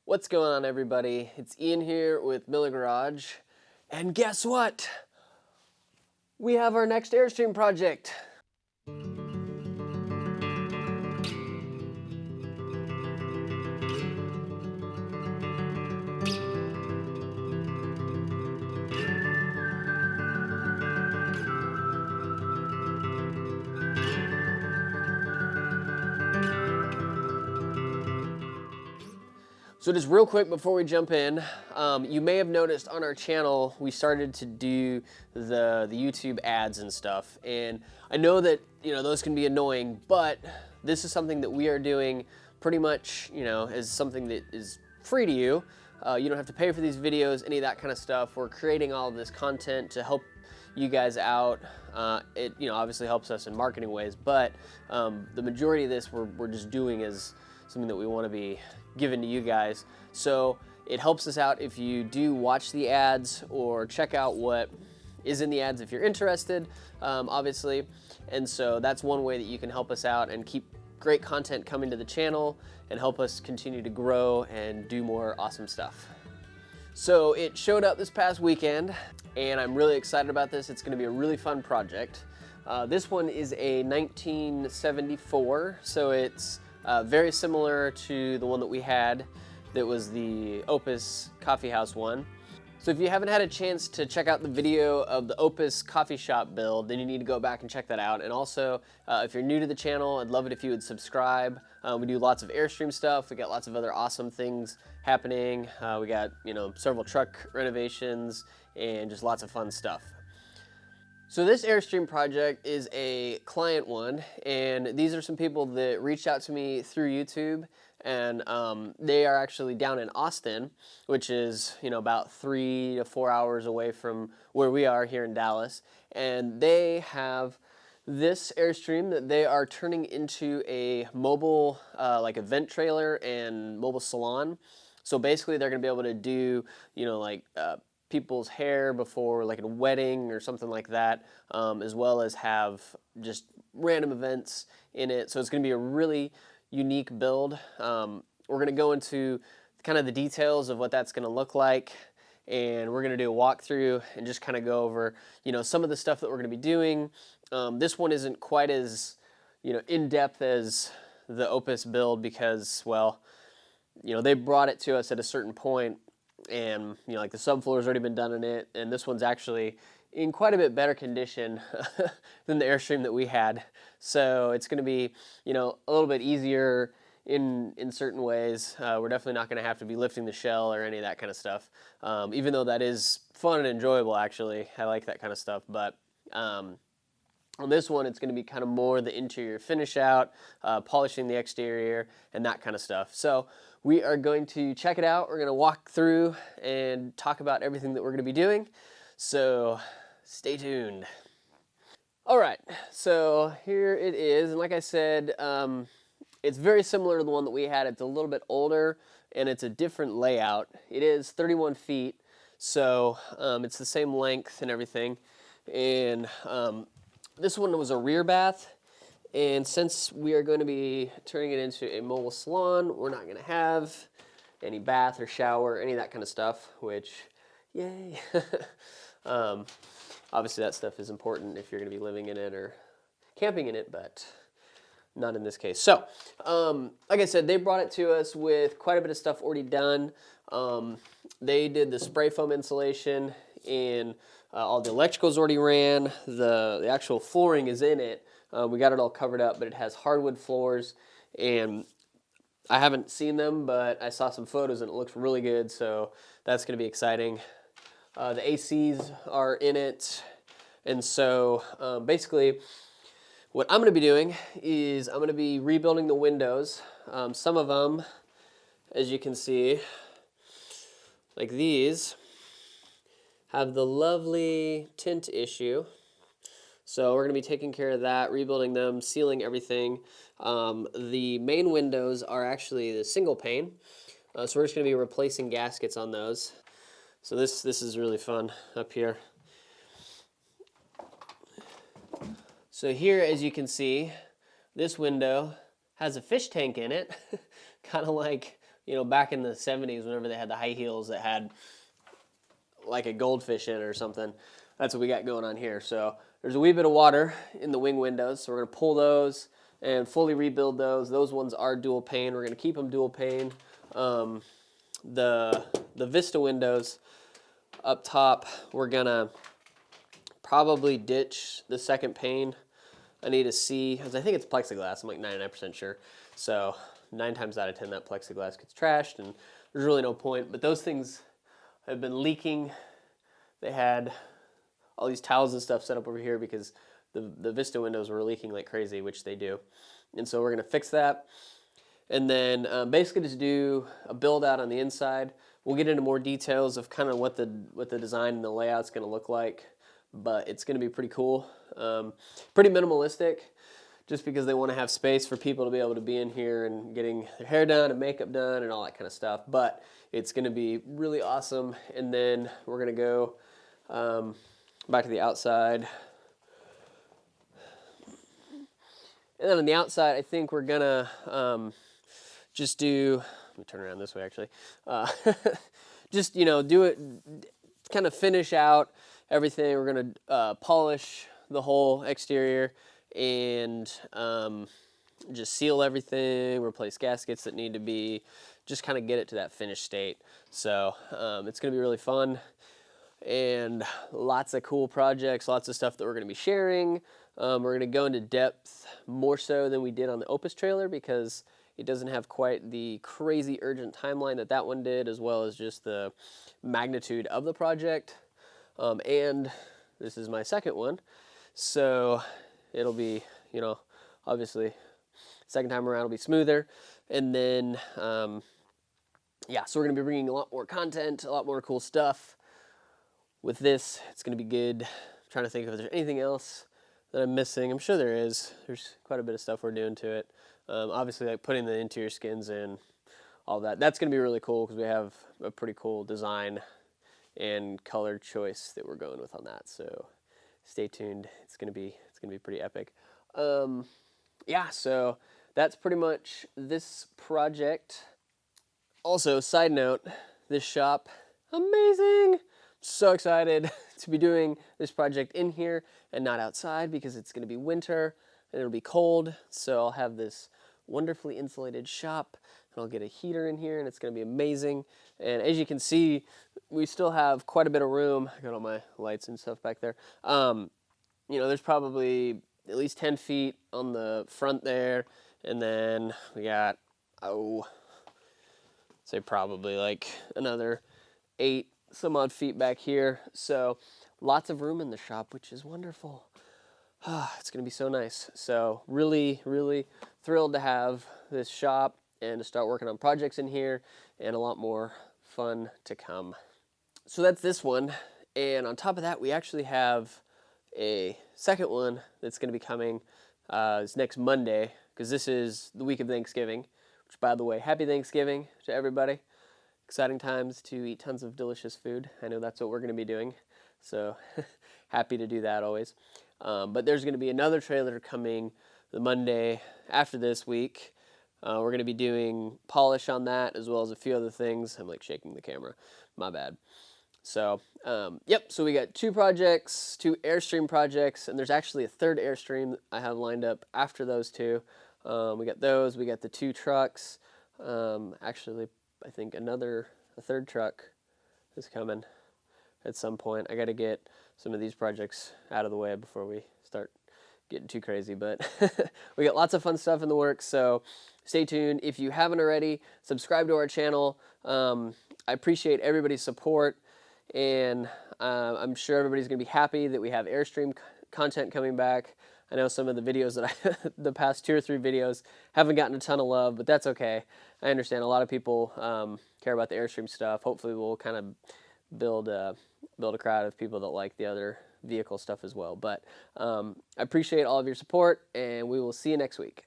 What's going on, everybody? It's Ian here with Miller Garage, and guess what? We have our next Airstream project. So just real quick before we jump in, you may have noticed on our channel we started to do the YouTube ads and stuff, and I know that those can be annoying, but this is something that we are doing pretty much as something that is free to you. You don't have to pay for these videos, any of that kind of stuff. We're creating all of this content to help you guys out. It obviously helps us in marketing ways, but the majority of this we're just doing as something that we want to be given to you guys. So it helps us out if you do watch the ads or check out what is in the ads if you're interested, obviously. And so that's one way that you can help us out and keep great content coming to the channel and help us continue to grow and do more awesome stuff. So it showed up this past weekend, and I'm really excited about this. It's going to be a really fun project. This one is a 1974, so it's very similar to the one that we had that was the Opus Coffee House one. So if you haven't had a chance to check out the video of the Opus coffee shop build, then you need to go back and check that out. And also, if you're new to the channel, I'd love it if you would subscribe. We do lots of Airstream stuff. We got lots of other awesome things happening. We got several truck renovations and just lots of fun stuff. So this Airstream project is a client one, and these are some people that reached out to me through YouTube, and they are actually down in Austin, which is about 3 to 4 hours away from where we are here in Dallas, and they have this Airstream that they are turning into a mobile like event trailer and mobile salon. So basically they're going to be able to do people's hair before like a wedding or something like that, as well as have just random events in it. So it's going to be a really unique build. We're going to go into kind of the details of what that's going to look like, and we're going to do a walkthrough and just kind of go over some of the stuff that we're going to be doing. This one isn't quite as in-depth as the Opus build because, well, they brought it to us at a certain point, and like the subfloor has already been done in it, and this one's actually in quite a bit better condition than the Airstream that we had. So it's going to be a little bit easier in certain ways. We're definitely not going to have to be lifting the shell or any of that kind of stuff, even though that is fun and enjoyable. Actually, I like that kind of stuff. But on this one, it's going to be kind of more the interior finish out, polishing the exterior, and that kind of stuff. So we are going to check it out. We're going to walk through and talk about everything that we're going to be doing. So stay tuned. All right, so here it is. And like I said, it's very similar to the one that we had. It's a little bit older, and it's a different layout. It is 31 feet, so it's the same length and everything. And this one was a rear bath, and since we are going to be turning it into a mobile salon, we're not going to have any bath or shower, any of that kind of stuff, which, yay. Obviously that stuff is important if you're going to be living in it or camping in it, but not in this case. So, like I said, they brought it to us with quite a bit of stuff already done. They did the spray foam insulation, and all the electricals already ran. The actual flooring is in it. We got it all covered up, but it has hardwood floors, and I haven't seen them, but I saw some photos and it looks really good, so that's going to be exciting. The ACs are in it, and so basically what I'm going to be doing is I'm going to be rebuilding the windows. Some of them, as you can see, like these, have the lovely tint issue. So we're going to be taking care of that, rebuilding them, sealing everything. The main windows are actually the single pane, so we're just going to be replacing gaskets on those. So this is really fun up here. So here, as you can see, this window has a fish tank in it, kind of like you know, back in the 70s, whenever they had the high heels that had like a goldfish in it or something. That's what we got going on here. So there's a wee bit of water in the wing windows, so we're going to pull those and fully rebuild those. Those ones are dual pane. We're going to keep them dual pane. The Vista windows up top, we're going to probably ditch the second pane. I need to see, because I think it's plexiglass. I'm like 99% sure. So 9 times out of 10 that plexiglass gets trashed, and there's really no point. But those things have been leaking. They had all these towels and stuff set up over here because the Vista windows were leaking like crazy, which they do. And so we're going to fix that. And then basically just do a build out on the inside. We'll get into more details of kind of what the design and the layout's going to look like, but it's going to be pretty cool. Pretty minimalistic, just because they want to have space for people to be able to be in here and getting their hair done and makeup done and all that kind of stuff. But it's going to be really awesome. And then we're going to go back to the outside. And then on the outside, I think we're going to just do, let me turn around this way actually. Just, you know, do it, kind of finish out everything. We're going to polish the whole exterior and just seal everything, replace gaskets that need to be, just kind of get it to that finished state. So it's going to be really fun and lots of cool projects, lots of stuff that we're going to be sharing. We're going to go into depth more so than we did on the Opus trailer because it doesn't have quite the crazy urgent timeline that that one did, as well as just the magnitude of the project. And this is my second one, so it'll be, you know, obviously second time around will be smoother. And then, yeah, so we're going to be bringing a lot more content, a lot more cool stuff with this. It's going to be good. I'm trying to think if there's anything else that I'm missing. I'm sure there is. There's quite a bit of stuff we're doing to it. Obviously, like putting the interior skins in, all that. That's going to be really cool because we have a pretty cool design and color choice that we're going with on that. So stay tuned. It's going to be pretty epic. Yeah, so that's pretty much this project. Also, side note, this shop, amazing. So excited to be doing this project in here and not outside because it's going to be winter and it'll be cold. So I'll have this wonderfully insulated shop and I'll get a heater in here and it's going to be amazing. And as you can see, we still have quite a bit of room. I got all my lights and stuff back there. You know, there's probably at least 10 feet on the front there. And then we got, say probably like another 8 some odd feet back here. So lots of room in the shop, which is wonderful. It's going to be so nice. So really, really thrilled to have this shop and to start working on projects in here and a lot more fun to come. So that's this one. And on top of that, we actually have a second one that's going to be coming this next Monday, because this is the week of Thanksgiving, which, by the way, happy Thanksgiving to everybody. Exciting times to eat tons of delicious food. I know that's what we're going to be doing, so happy to do that always. But there's going to be another trailer coming the Monday after this week. We're going to be doing polish on that as well as a few other things. I'm like shaking the camera. My bad. So, yep, so we got 2 projects, 2 Airstream projects, and there's actually a third Airstream I have lined up after those 2. We got those, we got the 2 trucks. Actually, I think a third truck is coming at some point. I got to get some of these projects out of the way before we start getting too crazy, but we got lots of fun stuff in the works, so stay tuned. If you haven't already, subscribe to our channel. I appreciate everybody's support, and I'm sure everybody's going to be happy that we have Airstream content coming back. I know some of the videos that the past 2 or 3 videos haven't gotten a ton of love, but that's okay. I understand a lot of people care about the Airstream stuff. Hopefully we'll kind of build a crowd of people that like the other vehicle stuff as well. But I appreciate all of your support, and we will see you next week.